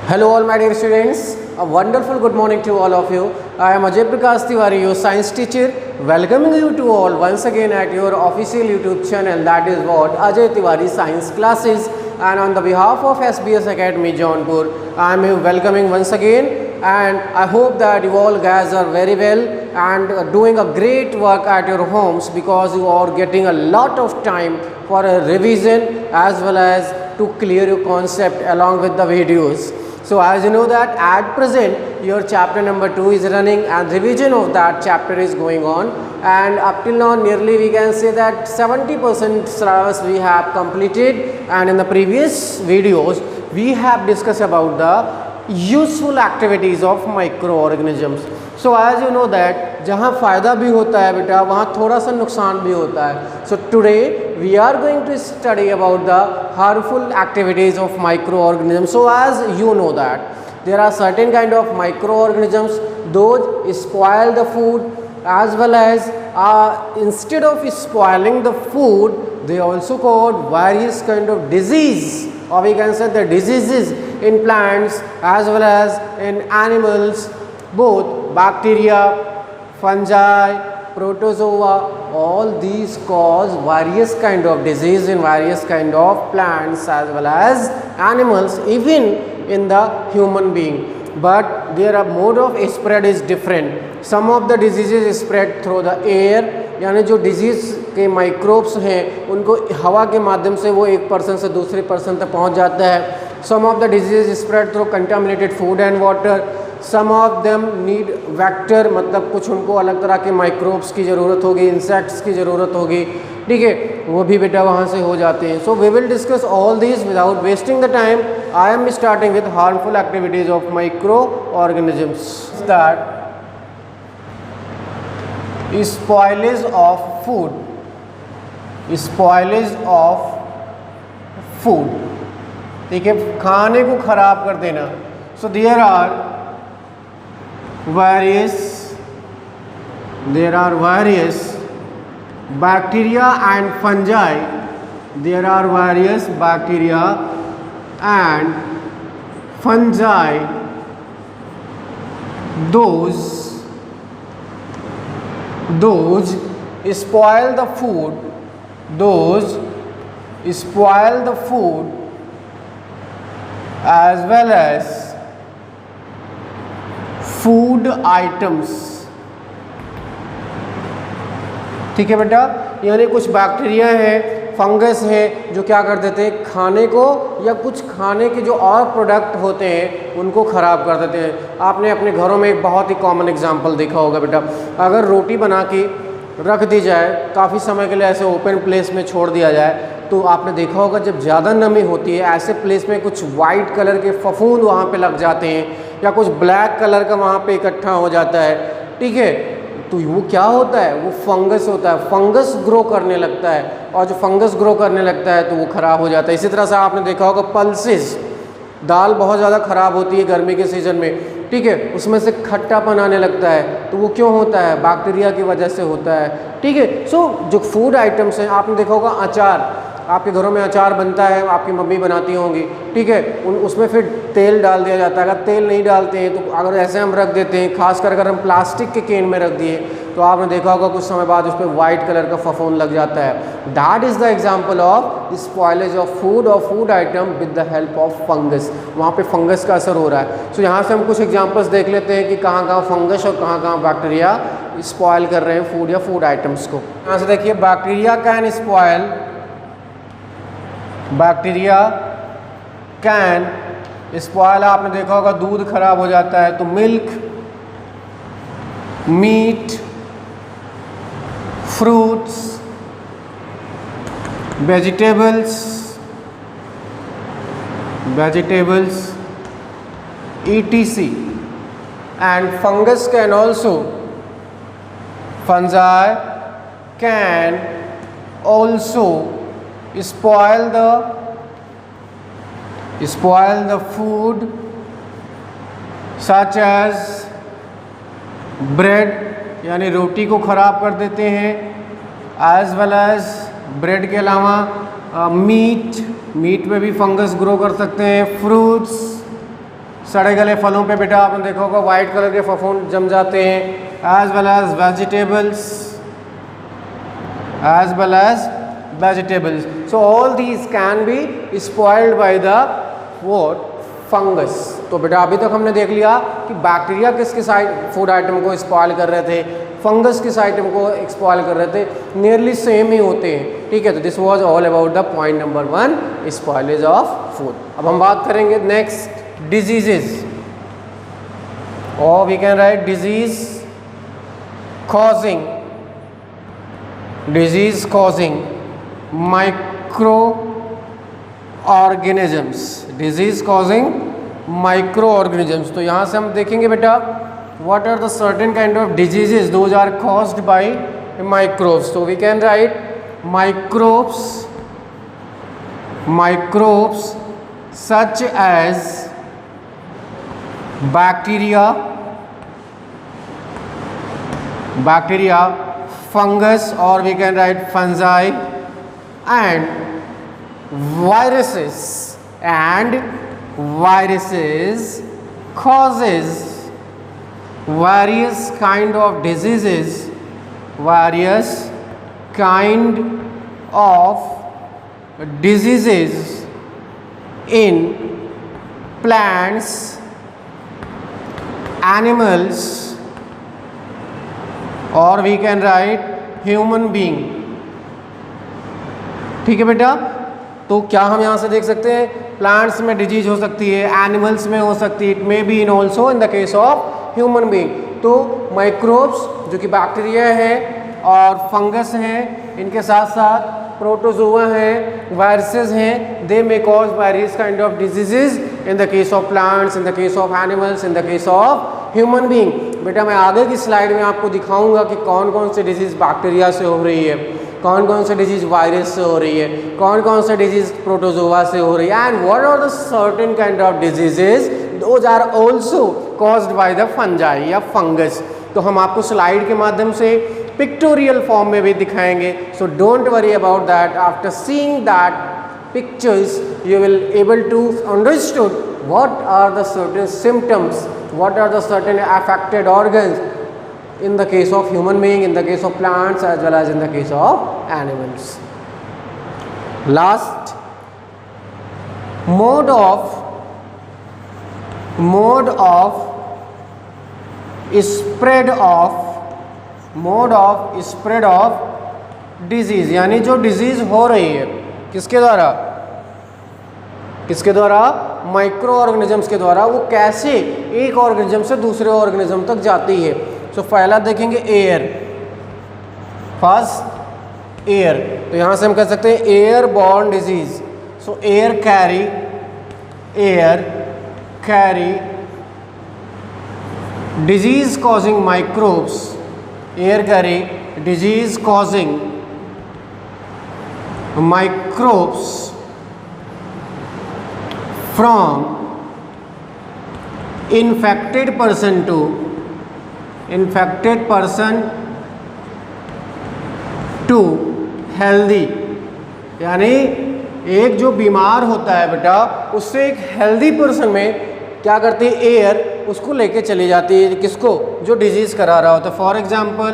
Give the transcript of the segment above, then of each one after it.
Hello all my dear students, a wonderful good morning to all of you. I am Ajay Prakash Tiwari, your science teacher, welcoming you to all once again at your official YouTube channel, that is what Ajay Tiwari Science Classes, and on the behalf of SBS Academy Jaunpur, I am welcoming once again, and I hope that you all guys are very well and doing a great work at your homes because you are getting a lot of time for a revision as well as to clear your concept along with the videos. So as you know that at present your chapter number 2 is running and revision of that chapter is going on, and up till now nearly we can say that 70% syllabus we have completed, and in the previous videos we have discussed about the useful activities of microorganisms. So as you know that जहाँ फ़ायदा भी होता है बेटा वहाँ थोड़ा सा नुकसान भी होता है. So today we are going to study about the harmful activities of microorganisms. So as you know that there are certain kind of microorganisms those spoil the food as well as instead of spoiling the food they also cause various kind of disease, or we can say the diseases in plants as well as in animals, both bacteria, fungi, protozoa, all these cause various kind of disease in various kind of plants as well as animals, even in the human being. But their mode of spread is different. Some of the diseases spread through the air, यानी जो disease के microbes हैं उनको हवा के माध्यम से वो एक पर्सन से दूसरे पर्सन तक पहुंच जाता है. Some of the disease spread through contaminated food and water. Some of them need vector, मतलब कुछ उनको अलग तरह के माइक्रोब्स की ज़रूरत होगी, इंसेक्ट्स की ज़रूरत होगी, ठीक है, वो भी बेटा वहाँ से हो जाते हैं. So we will discuss all this without wasting the time. I am starting with harmful activities of micro organisms. That spoilage of food, spoilage of food, ठीक है, खाने को खराब कर देना. So there are various bacteria and fungi. There are various bacteria and fungi, those spoil the food, as well as food items. ठीक है बेटा, यानी कुछ बैक्टीरिया हैं, फंगस हैं जो क्या कर देते हैं, खाने को या कुछ खाने के जो और प्रोडक्ट होते हैं उनको ख़राब कर देते हैं. आपने अपने घरों में एक बहुत ही कॉमन एग्जांपल देखा होगा बेटा, अगर रोटी बना के रख दी जाए काफ़ी समय के लिए ऐसे ओपन प्लेस में छोड़ दिया जाए तो आपने देखा होगा जब ज़्यादा नमी होती है ऐसे प्लेस में कुछ वाइट कलर के फफूंद वहाँ पे लग जाते हैं या कुछ ब्लैक कलर का वहाँ पे इकट्ठा हो जाता है, ठीक है. तो वो क्या होता है, वो फंगस होता है, फंगस ग्रो करने लगता है, और जो फंगस ग्रो करने लगता है तो वो ख़राब हो जाता है. इसी तरह से आपने देखा होगा पल्सेस, दाल बहुत ज़्यादा ख़राब होती है गर्मी के सीज़न में, ठीक है, उसमें से खट्टापन आने लगता है, तो वो क्यों होता है, बैक्टीरिया की वजह से होता है, ठीक है. सो जो फूड आइटम्स हैं, आपने देखा होगा अचार, आपके घरों में अचार बनता है, आपकी मम्मी बनाती होंगी, ठीक है, उसमें फिर तेल डाल दिया जाता है. अगर तेल नहीं डालते हैं तो अगर ऐसे हम रख देते हैं, खासकर अगर हम प्लास्टिक के कैन में रख दिए तो आपने देखा होगा कुछ समय बाद उस पर वाइट कलर का फफूंद लग जाता है. That is the example of spoilage of food और food item with the help of fungus. वहाँ पे फंगस का असर हो रहा है. सो यहाँ से हम कुछ एग्जाम्पल्स देख लेते हैं कि कहाँ कहाँ फंगस और कहाँ कहाँ बैक्टीरिया स्पॉयल कर रहे हैं फूड या फूड आइटम्स को. यहाँ से देखिए, bacteria can spoil, bacteria can spoil, आपने देखा होगा दूध खराब हो जाता है तो milk, meat, fruits, vegetables, etc. And fungi can also spoil the food, such as bread, यानी रोटी को ख़राब कर देते हैं, एज वेल एज ब्रेड के अलावा मीट में भी फंगस ग्रो कर सकते हैं, फ्रूट्स सड़े गले फलों पे बेटा आपने देखा होगा वाइट कलर के फफूंद जम जाते हैं, as well as vegetables, so all these can be spoiled by the what, fungus. तो बेटा अभी तक हमने देख लिया कि बैक्टीरिया किस फूड आइटम को स्पॉइल कर रहे थे, फंगस किस आइटम को स्पॉइल कर रहे थे, नियरली सेम ही होते हैं, ठीक है। तो this was all about the point number 1, spoilage of food. अब हम बात करेंगे नेक्स्ट, डिजीजेस, और we can write disease causing micro organisms, disease causing micro organisms. तो यहाँ से हम देखेंगे बेटा what are the certain kind of diseases those are caused by microbes. So we can write microbes such as bacteria, fungus, or we can write fungi, and viruses causes various kind of diseases in plants, animals, or we can write human being, ठीक है बेटा। तो क्या हम यहाँ से देख सकते हैं, प्लांट्स में डिजीज हो सकती है, एनिमल्स में हो सकती है, it may be in also in the case of human being. तो माइक्रोब्स जो कि बैक्टीरिया है और फंगस हैं, इनके साथ साथ प्रोटोजोआ हैं, वायरसेस हैं, they may cause various kind of diseases in the case of plants, in the case of animals, in the case of human being. बेटा मैं आगे की स्लाइड में आपको दिखाऊंगा कि कौन कौन से डिजीज बैक्टीरिया से हो रही है, कौन कौन से डिजीज वायरस से हो रही है, कौन कौन से डिजीज प्रोटोजोआ से हो रही है, and what are the certain kind of diseases those are also caused by the fungi या फंगस। तो हम आपको स्लाइड के माध्यम से पिक्टोरियल फॉर्म में भी दिखाएंगे, so don't worry about that. After seeing that pictures you will able to understood what are the certain symptoms, what are the certain affected organs in the case of human being, in the case of plants, as well as in the case of animals. Last, mode of spread of disease, यानी जो disease हो रही है किसके द्वारा, micro organisms के द्वारा, वो कैसे एक ऑर्गेनिज्म से दूसरे ऑर्गेनिज्म तक जाती है। तो पहला देखेंगे एयर, फर्स्ट एयर, तो यहाँ से हम कह सकते हैं air borne disease. So air carry disease causing microbes, air carry disease causing microbes from infected person to healthy, यानी एक जो बीमार होता है बेटा उससे एक हेल्दी पर्सन में क्या करती है, एयर उसको लेके चली जाती है, किसको, जो डिजीज करा रहा होता है। फॉर एग्जांपल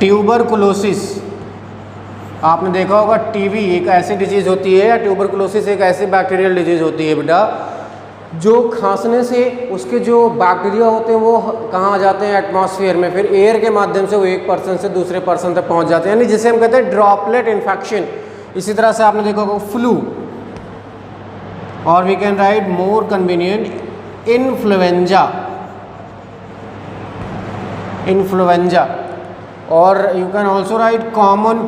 ट्यूबरकुलोसिस, आपने देखा होगा टीबी एक ऐसी डिजीज़ होती है, या ट्यूबरकुलोसिस एक ऐसी बैक्टीरियल डिजीज़ होती है बेटा, जो खांसने से उसके जो बैक्टीरिया होते हैं वो कहाँ आ जाते हैं, एटमॉस्फेयर में, फिर एयर के माध्यम से वो एक पर्सन से दूसरे पर्सन तक पहुँच जाते हैं, यानी जिसे हम कहते हैं ड्रॉपलेट इन्फेक्शन। इसी तरह से आपने देखा होगा फ्लू, और we can write more convenient influenza, और you can also write common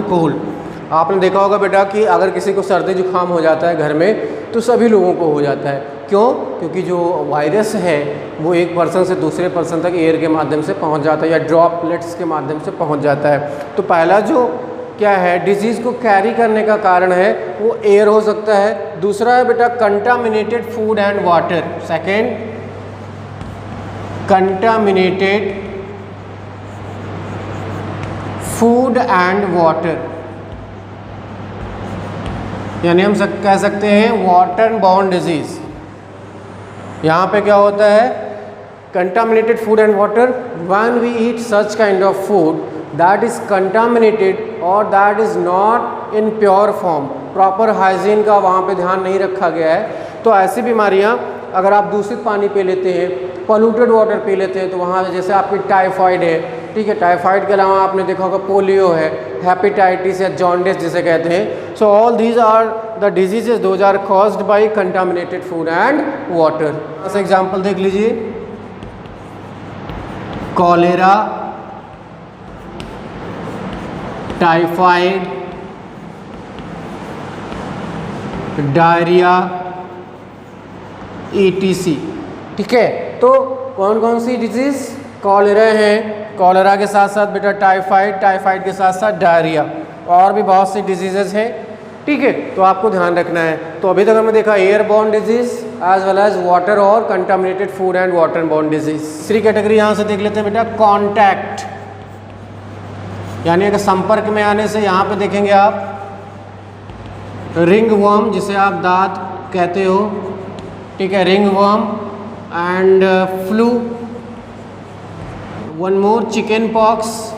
cold. आपने देखा होगा बेटा कि अगर किसी को सर्दी जुकाम हो जाता है घर में तो सभी लोगों को हो जाता है, क्यों, क्योंकि जो वायरस है वो एक पर्सन से दूसरे पर्सन तक एयर के माध्यम से पहुंच जाता है, या ड्रॉपलेट्स के माध्यम से पहुंच जाता है। तो पहला जो क्या है डिजीज़ को कैरी करने का कारण है वो एयर हो सकता है। दूसरा है बेटा contaminated food and water, second contaminated food and water, यानी हम कह सकते हैं वाटर बॉर्न डिजीज़। यहाँ पे क्या होता है, contaminated food and water, when we eat such kind of food that is contaminated or that is not in pure form, proper hygiene का वहाँ पे ध्यान नहीं रखा गया है, तो ऐसी बीमारियाँ अगर आप दूषित पानी पी लेते हैं, पोल्यूटेड वाटर पी लेते हैं, तो वहाँ जैसे आपकी टाइफाइड है, ठीक है, टाइफाइड के अलावा आपने देखा होगा पोलियो है, हेपेटाइटिस या जॉन्डिस जिसे कहते हैं। So all these are the diseases those are caused by contaminated food and water. जैसे एग्जांपल देख लीजिए, कॉलेरा, टाइफाइड, डायरिया, ETC। ठीक है, तो कौन कौन सी डिजीज़, कॉलेरा है, कॉलेरा के साथ साथ बेटा टाइफाइड, टाइफाइड के साथ साथ डायरिया, और भी बहुत सी डिजीजेज हैं। ठीक है, तो आपको ध्यान रखना है। तो अभी तक हमने देखा airborne disease as well as water और contaminated food and water borne disease. तीसरी कैटेगरी यहाँ से देख लेते हैं बेटा, कॉन्टैक्ट, यानी अगर संपर्क में आने से, यहाँ पे देखेंगे आप रिंग वर्म जिसे आप दांत कहते हो, ठीक है, ring worm and flu, one more chicken pox.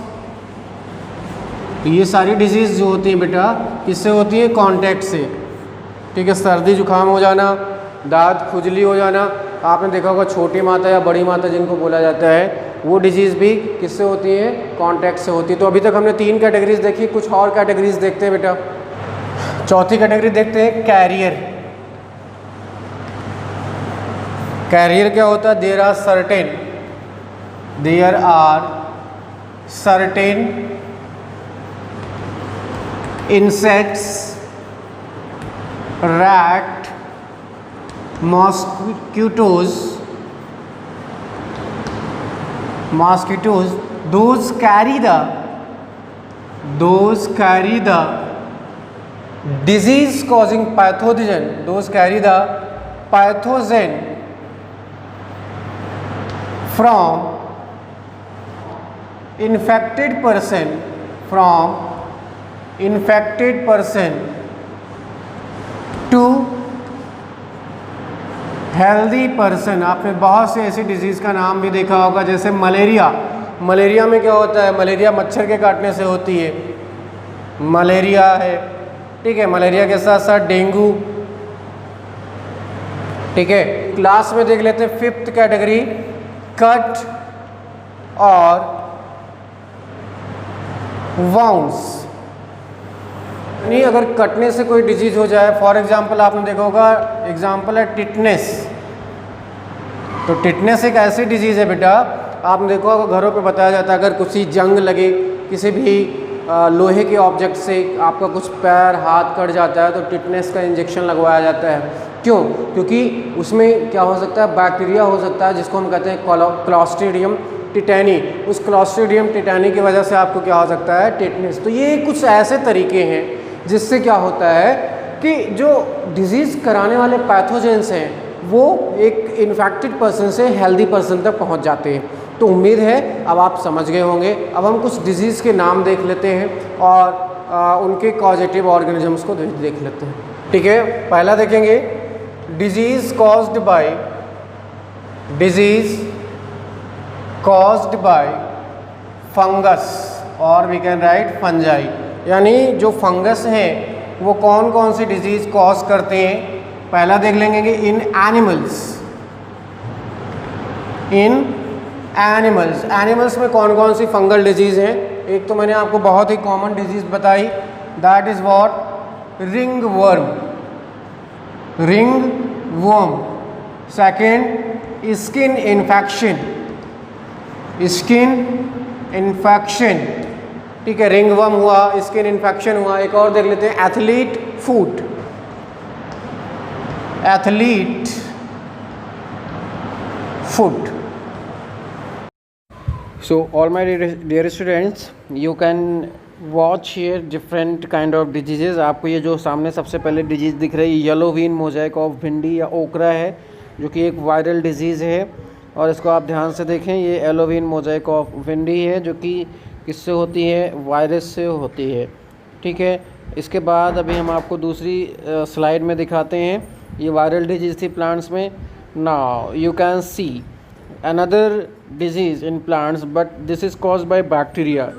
तो ये सारी डिजीज़ जो होती है बेटा किससे होती है, कांटेक्ट से। ठीक है, सर्दी जुकाम हो जाना, दांत खुजली हो जाना, आपने देखा होगा छोटी माता या बड़ी माता जिनको बोला जाता है, वो डिजीज़ भी किससे होती है, कांटेक्ट से होती है। तो अभी तक हमने 3 कैटेगरीज देखी, कुछ और कैटेगरीज देखते हैं बेटा। चौथी कैटेगरी देखते हैं, कैरियर। कैरियर क्या होता है, there are certain insects, rat, mosquitoes, those carry the disease causing pathogen, from infected person to healthy person. आपने बहुत से ऐसी डिजीज़ का नाम भी देखा होगा, जैसे मलेरिया। मलेरिया में क्या होता है, मलेरिया मच्छर के काटने से होती है, मलेरिया है। ठीक है, मलेरिया के साथ साथ डेंगू। ठीक है, क्लास में देख लेते हैं 5th कैटेगरी, कट और वाउंड्स। नहीं, अगर कटने से कोई डिजीज़ हो जाए, फॉर एग्जांपल आपने देखा होगा, एग्जांपल है टिटनेस। तो टिटनेस एक ऐसी डिजीज़ है बेटा, आपने देखा होगा घरों पे बताया जाता है, अगर किसी जंग लगे, किसी भी लोहे के ऑब्जेक्ट से आपका कुछ पैर हाथ कट जाता है, तो टिटनेस का इंजेक्शन लगवाया जाता है। क्यों? क्योंकि उसमें क्या हो सकता है, बैक्टीरिया हो सकता है जिसको हम कहते हैं क्लॉस्ट्रीडियम टिटैनी। उस क्लॉस्ट्रीडियम टिटैनी की वजह से आपको क्या हो सकता है, टिटनेस। तो ये कुछ ऐसे तरीके हैं जिससे क्या होता है कि जो डिजीज़ कराने वाले पैथोजेंस हैं वो एक इन्फेक्टेड पर्सन से हेल्दी पर्सन तक पहुंच जाते हैं। तो उम्मीद है अब आप समझ गए होंगे। अब हम कुछ डिजीज़ के नाम देख लेते हैं और उनके कॉजेटिव ऑर्गेनिजम्स को देख लेते हैं। ठीक है, पहला देखेंगे, डिजीज़ कॉज्ड बाय फंगस, और वी कैन राइट फंजाई। यानी जो फंगस हैं वो कौन कौन सी डिजीज़ कॉज करते हैं। पहला देख लेंगे कि इन एनिमल्स में कौन कौन सी फंगल डिजीज़ हैं। एक तो मैंने आपको बहुत ही कॉमन डिजीज़ बताई, that is what, ring worm. Second, skin infection. ठीक है, रिंग वर्म हुआ, स्किन इन्फेक्शन हुआ। एक और देख लेते हैं, athlete foot. So all my dear students, you can watch here different kind of diseases। आपको ये जो सामने सबसे पहले डिजीज़ दिख रही है, येलो वीन मोज़ेक ऑफ भिंडी या ओकरा है, जो कि एक वायरल डिजीज़ है। और इसको आप ध्यान से देखें, ये येलो वीन मोज़ेक ऑफ भिंडी है, जो कि किससे होती है, वायरस से होती है। ठीक है, इसके बाद अभी हम आपको दूसरी स्लाइड में दिखाते हैं। ये वायरल डिजीज़ थी प्लांट्स में। Now you can see another disease in plants but this is caused by bacteria.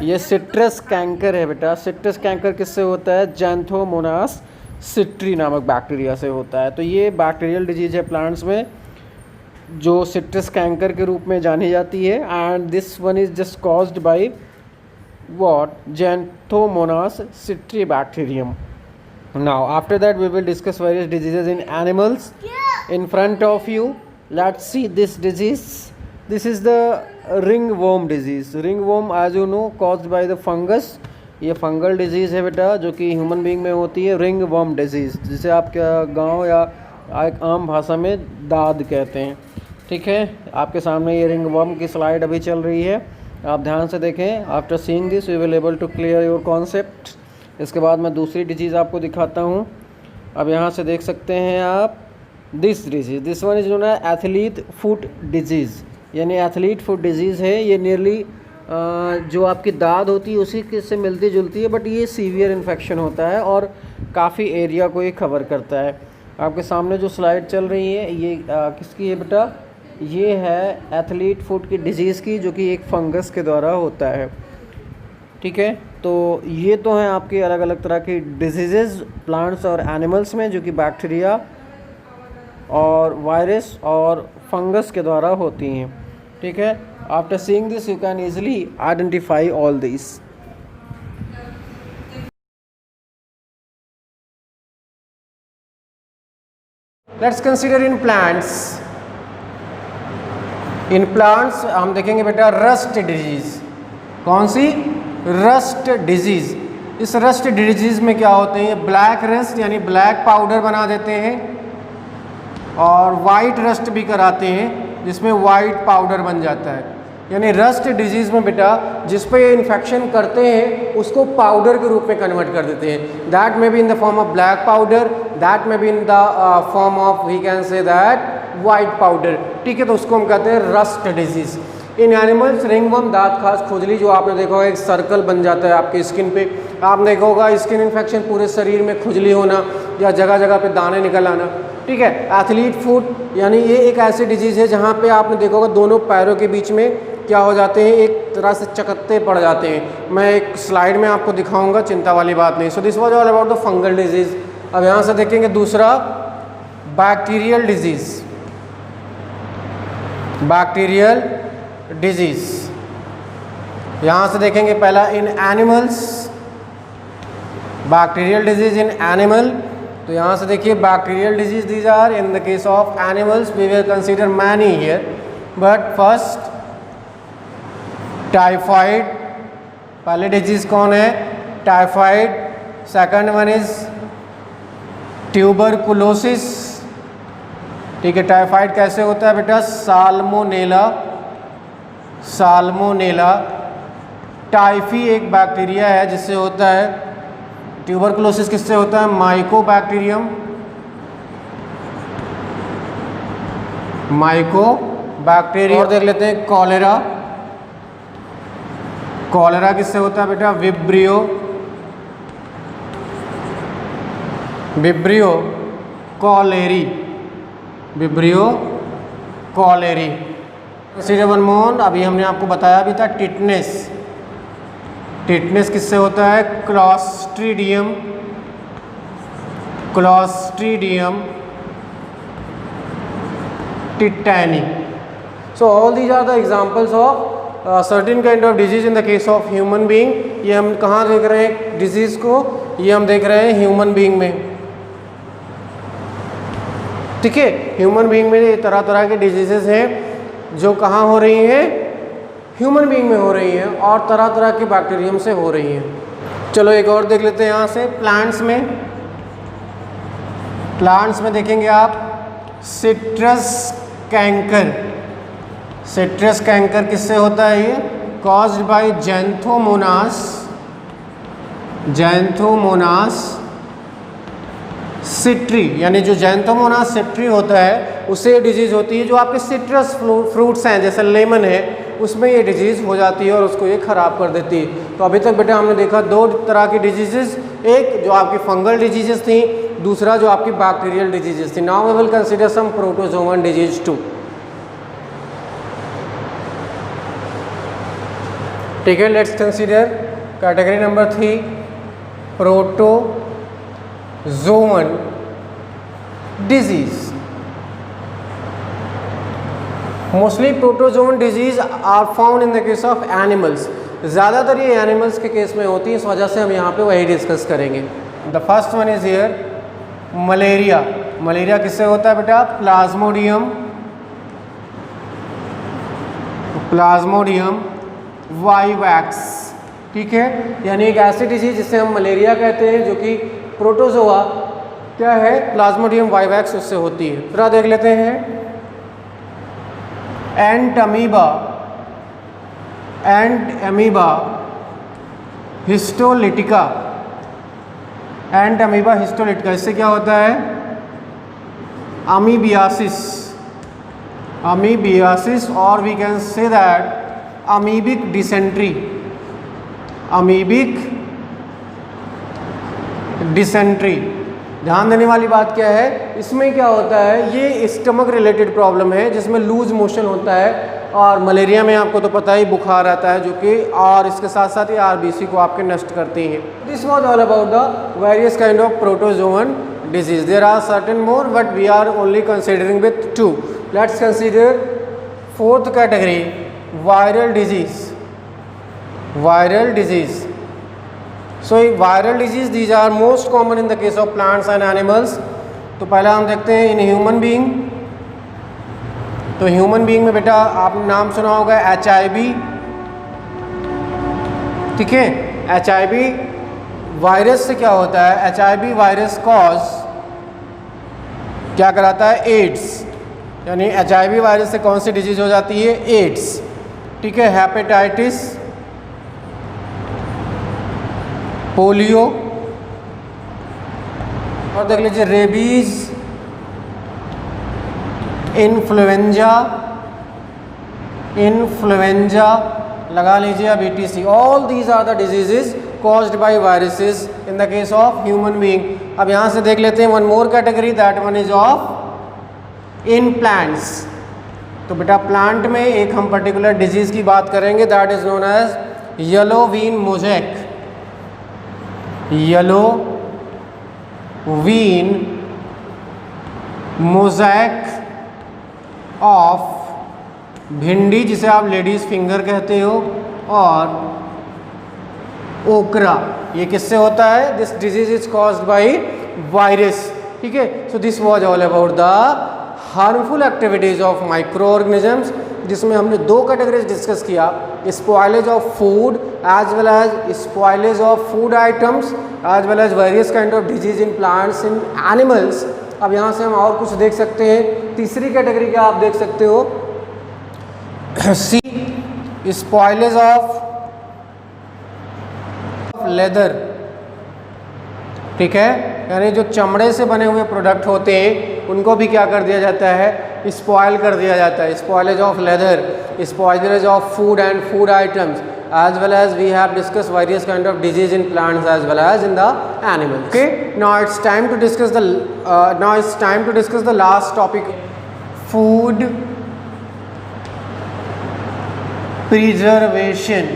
ये सिट्रस कैंकर है बेटा। सिट्रस कैंकर किससे होता है? जैंथोमोनास सिट्री नामक बैक्टीरिया से होता है। तो ये बैक्टीरियल डिजीज़ है प्लांट्स में जो सिट्रस कैंकर के रूप में जानी जाती है। And this one is just caused by what? Xanthomonas citribacterium. Now after that we will discuss various diseases in animals. In front of you, let's see this disease. This is the ringworm disease. Ringworm as you know caused by the fungus. ये fungal disease है बेटा जो कि human being में होती है। Ringworm disease जिसे आपके गांव या एक आम भाषा में दाद कहते हैं। ठीक है, आपके सामने ये रिंगवर्म की स्लाइड अभी चल रही है, आप ध्यान से देखें। After seeing this you will able to clear your concept. इसके बाद मैं दूसरी डिजीज़ आपको दिखाता हूँ। अब यहाँ से देख सकते हैं आप this disease, this one is known as athlete foot disease, यानी एथलीट फुट डिजीज़ है। ये नियरली जो आपकी दाद होती है उसी के से मिलती जुलती है, बट ये सीवियर इन्फेक्शन होता है और काफ़ी एरिया को ये कवर करता है। आपके सामने जो स्लाइड चल रही है ये किसकी है बेटा? ये है एथलीट फुट की डिजीज़ की, जो कि एक फंगस के द्वारा होता है। ठीक है, तो ये तो हैं आपकी अलग अलग तरह की डिजीज़ प्लांट्स और एनिमल्स में जो कि बैक्टीरिया और वायरस और फंगस के द्वारा होती हैं। ठीक है, after seeing this you can easily identify all this. Let's consider in plants. In plants हम देखेंगे बेटा रस्ट डिजीज़। कौन सी? Rust disease. इस रस्ट डिजीज़ में क्या होते हैं? ब्लैक रस्ट यानी ब्लैक पाउडर बना देते हैं और वाइट रस्ट भी कराते हैं जिसमें वाइट पाउडर बन जाता है। यानी रस्ट डिजीज़ में बेटा जिस पे ये इन्फेक्शन करते हैं उसको पाउडर के रूप में कन्वर्ट कर देते हैं। That may be in the form of black powder, that may be in the form of we can say that white powder. ठीक है, तो उसको हम कहते हैं rust disease. In animals ringworm दांत खास खुजली, जो आपने देखा होगा एक सर्कल बन जाता है आपकी स्किन पे। आपने देखा होगा स्किन इन्फेक्शन, पूरे शरीर में खुजली होना या जगह जगह पे दाने निकल आना। ठीक है, एथलीट फुट यानी ये एक ऐसी डिजीज़ है जहाँ पे आपने देखा होगा दोनों पैरों के बीच में क्या हो जाते हैं? एक तरह से चकत्ते पड़ जाते हैं। मैं एक स्लाइड में आपको दिखाऊंगा, चिंता वाली बात नहीं। सो this was all about the fungal disease. अब यहाँ से देखेंगे दूसरा बैक्टीरियल डिजीज़। बैक्टीरियल डिजीज़ यहाँ से देखेंगे पहला in animals, bacterial disease in animal. तो यहाँ से देखिए bacterial disease these are in the case of animals we will consider many here, but first typhoid. पहले डिजीज़ कौन है? Typhoid. Second one is tuberculosis. ठीक है, टाइफाइड कैसे होता है बेटा? साल्मोनेला। साल्मोनेला। टाइफी एक बैक्टीरिया है जिससे होता है। ट्यूबरकुलोसिस किससे होता है? माइकोबैक्टीरियम। माइकोबैक्टीरियम। और देख लेते हैं कॉलेरा। कॉलेरा किससे होता है बेटा? Vibrio. Vibrio cholerae. Vibrio cholerae. Consider one more. अभी हमने आपको बताया भी था टिटनेस। टिटनेस किससे होता है? Clostridium. Clostridium tetani. So all these are the examples of certain kind of disease in the case of human being. ये हम कहाँ देख रहे हैं डिजीज़ को? ये हम देख रहे हैं ह्यूमन बीइंग में। ठीक है, ह्यूमन बीइंग में ये तरह तरह के डिजीजेस हैं जो कहाँ हो रही हैं? ह्यूमन बीइंग में हो रही हैं और तरह तरह के बैक्टीरियम से हो रही हैं। चलो एक और देख लेते हैं यहाँ से प्लांट्स में। प्लांट्स में देखेंगे आप सिट्रस कैंकर। सिट्रस कैंकर किससे होता है? ये कॉज्ड बाय जैंथोमोनास। जैंथोमोनास सिट्री, यानी जो जैंथोमोनास सिट्री होता है उससे डिजीज़ होती है। जो आपके सिट्रस फ्रूट्स हैं जैसे लेमन है, उसमें ये डिजीज़ हो जाती है और उसको ये ख़राब कर देती है। तो अभी तक बेटा हमने देखा दो तरह की डिजीज़ेस, एक जो आपकी फंगल डिजीज़ेस थी, दूसरा जो आपकी बैक्टीरियल डिजीज़ेस थी। Now we will consider some protozoan disease too. ठीक है, let's consider category number 3 protozoan disease. Mostly protozoan disease are found in the case of animals. ज़्यादातर ये एनिमल्स के केस में होती है, इस वजह से हम यहाँ पे वही डिस्कस करेंगे। The first one is here malaria. Malaria किससे होता है बेटा? Plasmodium vivax. ठीक है, यानी एक ऐसी डिजीज जिसे हम मलेरिया कहते हैं, जो कि प्रोटोजोआ क्या है? प्लाज्मोडियम वाइवैक्स, उससे होती है। फिर देख लेते हैं entamoeba histolytica. Entamoeba histolytica, इससे क्या होता है? अमीबियासिस और we can say that amoebic dysentery. ध्यान देने वाली बात क्या है, इसमें क्या होता है, ये स्टमक रिलेटेड प्रॉब्लम है जिसमें लूज मोशन होता है, और मलेरिया में आपको तो पता ही बुखार आता है, जो कि और इसके साथ साथ ये आरबीसी को आपके नष्ट करती हैं। This was all about the various kind of protozoan disease. There are certain more but we are only considering with 2। Let's consider fourth category, viral disease. So viral disease, these are most common in the case of plants and animals. तो पहला हम देखते हैं in human being. तो human being में बेटा आपने नाम सुना होगा HIV। ठीक है, HIV वायरस से क्या होता है? HIV वायरस कॉज क्या कराता है? एड्स। यानी HIV वायरस से कौन सी डिजीज हो जाती है? एड्स। ठीक है, हेपेटाइटिस, पोलियो, और देख लीजिए रेबीज, इन्फ्लुएंजा लगा लीजिए अब ETC। All these are the diseases caused by viruses in the case of human being. अब यहाँ से देख लेते हैं one more category, that one is of in plants. तो बेटा प्लांट में एक हम पर्टिकुलर डिजीज की बात करेंगे, that is known as yellow vein mosaic. Yellow vein mosaic of bhindi, जिसे आप लेडीज फिंगर कहते हो, और ओकरा। ये किससे होता है? This disease is caused by virus. ठीक है, so this was all about the harmful activities of micro organisms, जिसमें हमने दो कैटेगरीज डिस्कस किया, spoilage of food as well as spoilage of food items as well as various kind of disease in plants in animals. अब यहाँ से हम और कुछ देख सकते हैं। तीसरी कैटेगरी क्या आप देख सकते हो? सी स्पॉयलेज ऑफ लेदर। ठीक है, यानी जो चमड़े से बने हुए प्रोडक्ट होते हैं उनको भी क्या कर दिया जाता है? स्पॉयल कर दिया जाता है। Spoilage of leather, spoilage of food and food items, as well as we have discussed various kind of disease in plants as well as in the animals. Okay, now it's time to discuss the last topic, food preservation.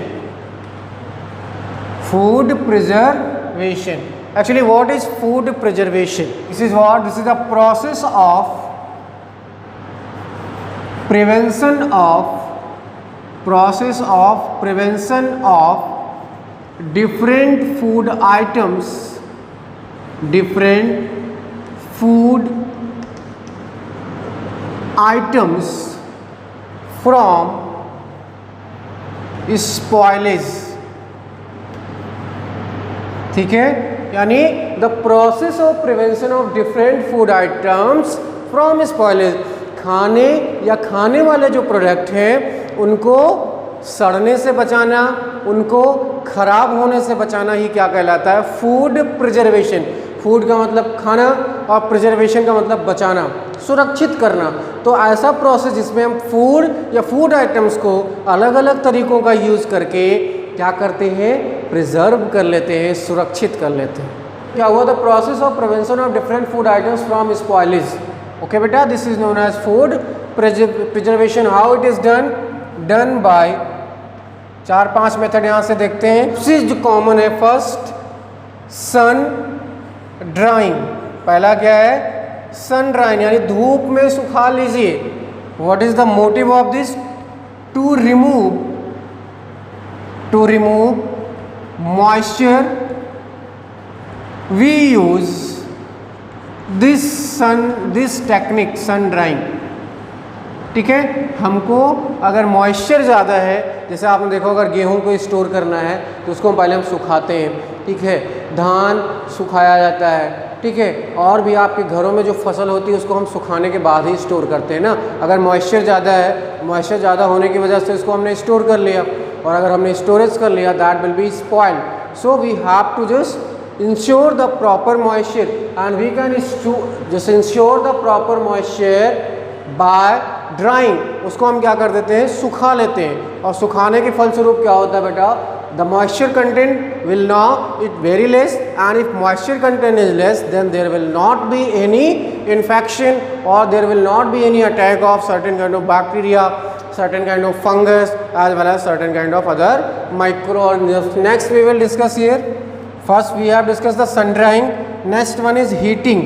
Actually, what is food preservation? This is the process of prevention of different food items from spoilage। ठीक है, यानी the process of prevention of different food items from spoilage. खाने या खाने वाले जो product हैं उनको सड़ने से बचाना, उनको खराब होने से बचाना ही क्या कहलाता है? Food preservation. फूड का मतलब खाना, और प्रिजर्वेशन का मतलब बचाना, सुरक्षित करना। तो ऐसा प्रोसेस जिसमें हम फूड या फूड आइटम्स को अलग अलग तरीकों का यूज़ करके क्या करते हैं, प्रिजर्व कर लेते हैं, सुरक्षित कर लेते हैं। क्या हुआ, the process of prevention of different food items from spoilage. Okay बेटा, this is known as food preservation. How it is done by 4-5 method यहाँ से देखते हैं। सबसे जो कॉमन है, फर्स्ट सन ड्राइंग। पहला क्या है, सन ड्राइंग, यानी धूप में सुखा लीजिए। What is the motive of this, to remove moisture. We use this technique sun drying. ठीक है, हमको अगर मॉइस्चर ज़्यादा है, जैसे आपने देखो अगर गेहूं को स्टोर करना है तो उसको पहले हम सुखाते हैं। ठीक है, धान सुखाया जाता है। ठीक है, और भी आपके घरों में जो फसल होती है उसको हम सुखाने के बाद ही स्टोर करते हैं ना। अगर मॉइस्चर ज़्यादा है, मॉइस्चर ज़्यादा होने की वजह से इसको हमने स्टोर कर लिया, और अगर हमने स्टोरेज कर लिया that will be spoiled. So we have to just ensure the proper moisture and we can just ensure the proper moisture by drying. उसको हम क्या कर देते हैं, सुखा लेते हैं। और सुखाने के फलस्वरूप क्या होता है बेटा, the moisture content will now it very less, and if moisture content is less then there will not be any infection और there will not be any attack of certain kind of bacteria, certain kind of fungus as well as certain kind of other microorganisms. Next we will discuss here. First we have discussed the sun drying. Next one is heating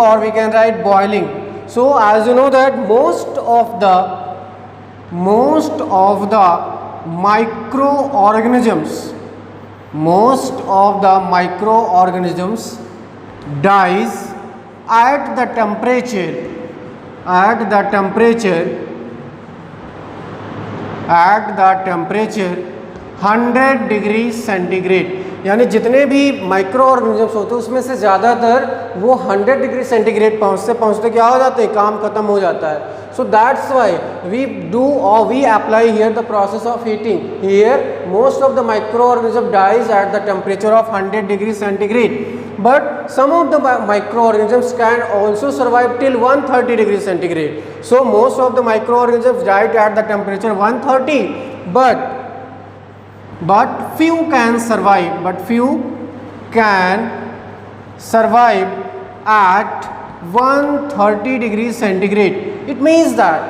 or we can write boiling. So as you know that most of the microorganisms dies at the temperature 100 degree centigrade. यानी जितने भी micro organisms होते हैं उसमें से ज़्यादातर वो 100 degree centigrade पहुँचते क्या हो जाते हैं, काम खत्म हो जाता है। So that's why we do और we apply here the process of heating. Here most of the micro organism dies at the temperature of 100 degree centigrade, but some of the microorganisms can also survive till 130 degrees centigrade. So most of the microorganisms died at the temperature 130, but few can survive at 130 degrees centigrade. It means that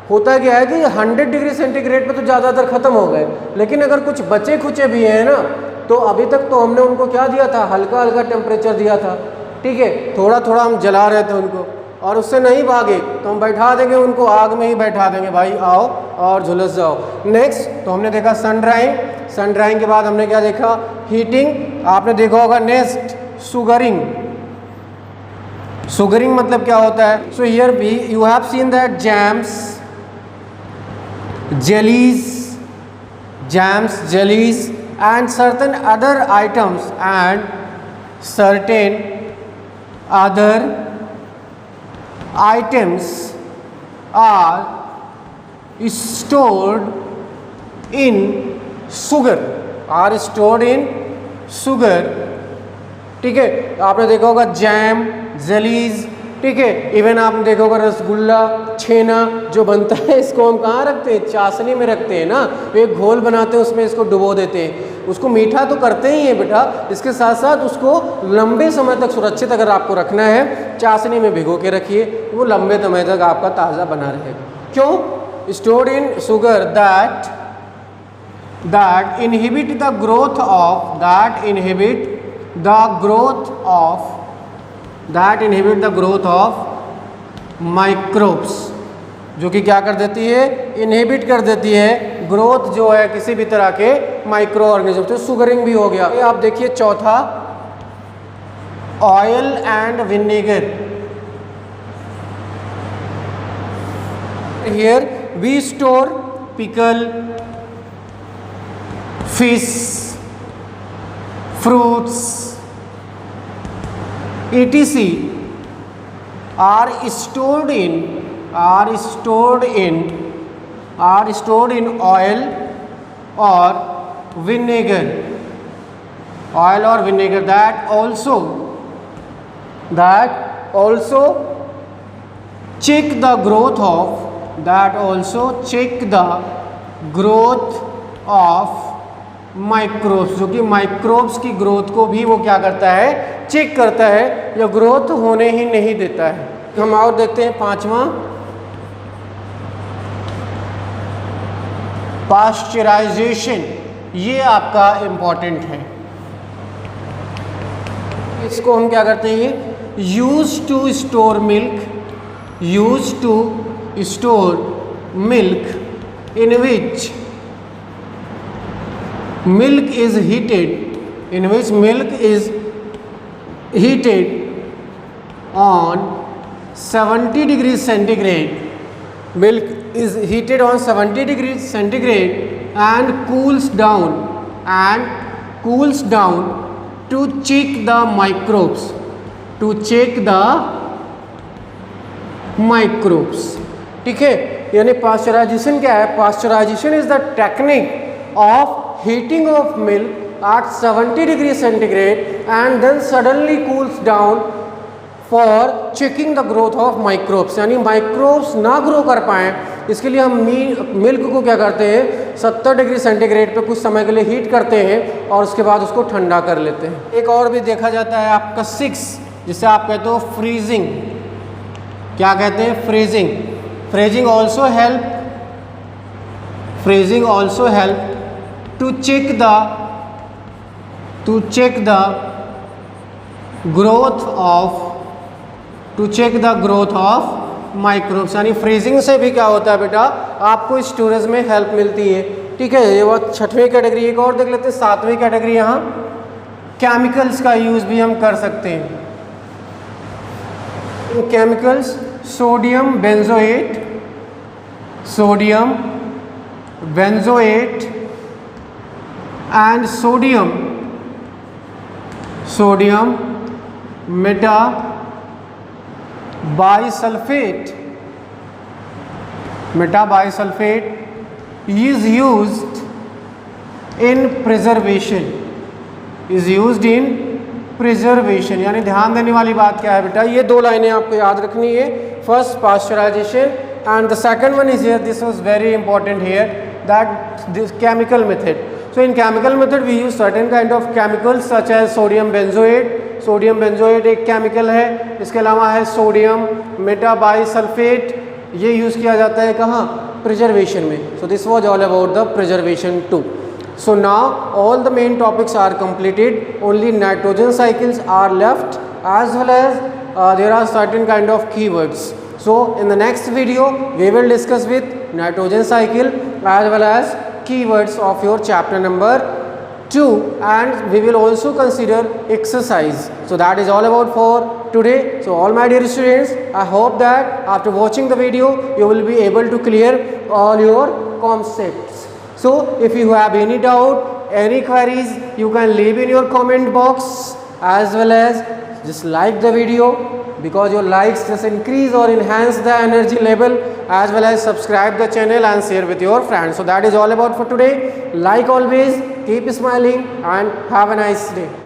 होता क्या है कि 100 degree centigrade पे तो ज़्यादातर ख़त्म हो गए, लेकिन अगर कुछ बचे खुचे भी हैं ना, तो अभी तक तो हमने उनको क्या दिया था, हल्का हल्का टेम्परेचर दिया था। ठीक है, थोड़ा थोड़ा हम जला रहे थे उनको, और उससे नहीं भागे तो हम बैठा देंगे उनको, आग में ही बैठा देंगे, भाई आओ और झुलस जाओ। नेक्स्ट तो हमने देखा सन ड्राइंग के बाद हमने क्या देखा, हीटिंग। आपने देखा होगा नेक्स्ट सुगरिंग मतलब क्या होता है। So here you have seen that jams, jellies and certain other items are stored in sugar, ठीक है। आपने देखा होगा जैम, जेलीज, ठीक है। इवन आपने देखा होगा रसगुल्ला, छेना जो बनता है, इसको हम कहाँ रखते हैं, चाशनी में रखते हैं ना। एक घोल बनाते हैं, उसमें इसको डुबो देते हैं, उसको मीठा तो करते ही हैं बेटा, इसके साथ साथ उसको लंबे समय तक सुरक्षित अगर आपको रखना है, चाशनी में भिगो के रखिए, वो लंबे समय तक आपका ताज़ा बना रहेगा। क्यों, stored in sugar that inhibit the growth of microbes, जो कि क्या कर देती है, इनहिबिट कर देती है ग्रोथ जो है किसी भी तरह के माइक्रो ऑर्गेनिज्म। तो शुगरिंग भी हो गया। आप देखिए चौथा, oil and vinegar. Here we store pickle, fish, fruits, etc. are stored in oil or vinegar, that also that also check the growth of microbes, जो कि माइक्रोब्स की ग्रोथ को भी वो क्या करता है, चेक करता है या ग्रोथ होने ही नहीं देता है। हम और देखते हैं पांचवा, पास्चराइजेशन। ये आपका इंपॉर्टेंट है। इसको हम क्या करते हैं, use to store milk in which milk is heated on 70 degrees centigrade. Milk is heated on 70 degrees centigrade and cools down to check the microbes, ठीक है। यानी पास्चराइजेशन क्या है, pasteurization is the technique of heating of milk at 70 degrees centigrade and then suddenly cools down for checking the growth of microbes। यानी microbes ना grow कर पाएँ, इसके लिए हम मिल्क को क्या करते हैं, 70 डिग्री सेंटीग्रेड पे कुछ समय के लिए हीट करते हैं और उसके बाद उसको ठंडा कर लेते हैं। एक और भी देखा जाता है आपका 6, जिसे आप कहते हो फ्रीजिंग। क्या कहते हैं, freezing. Freezing also help to check the growth of microbes। यानी फ्रीजिंग से भी क्या होता है बेटा, आपको स्टोरेज में हेल्प मिलती है, ठीक है। ये वो 6वीं कैटेगरी। एक और देख लेते हैं 7वीं कैटेगरी। यहाँ केमिकल्स का यूज भी हम कर सकते हैं। Chemicals, sodium benzoate and sodium metabisulfate is used in preservation। यानी ध्यान देने वाली बात क्या है बेटा, ये 2 लाइनें आपको याद रखनी है। First pasteurization and the second one is here, this was very important here, that this chemical method। So in chemical method we use certain kind of chemicals such as sodium benzoate एक chemical है। इसके अलावा है sodium metabisulphite, ये use किया जाता है कहाँ, प्रिजर्वेशन में। So this was all about the preservation too। So now all the main topics are completed, only nitrogen cycles are left, as well as there are certain kind of keywords। So in the next video we will discuss with nitrogen cycle as well as keywords of your chapter number 2, and we will also consider exercise। So that is all about for today। So all my dear students, I hope that after watching the video you will be able to clear all your concepts। So if you have any doubt, any queries, you can leave in your comment box, as well as just like the video, because your likes just increase or enhance the energy level, as well as subscribe the channel and share with your friends। So that is all about for today। Like always, keep smiling and have a nice day।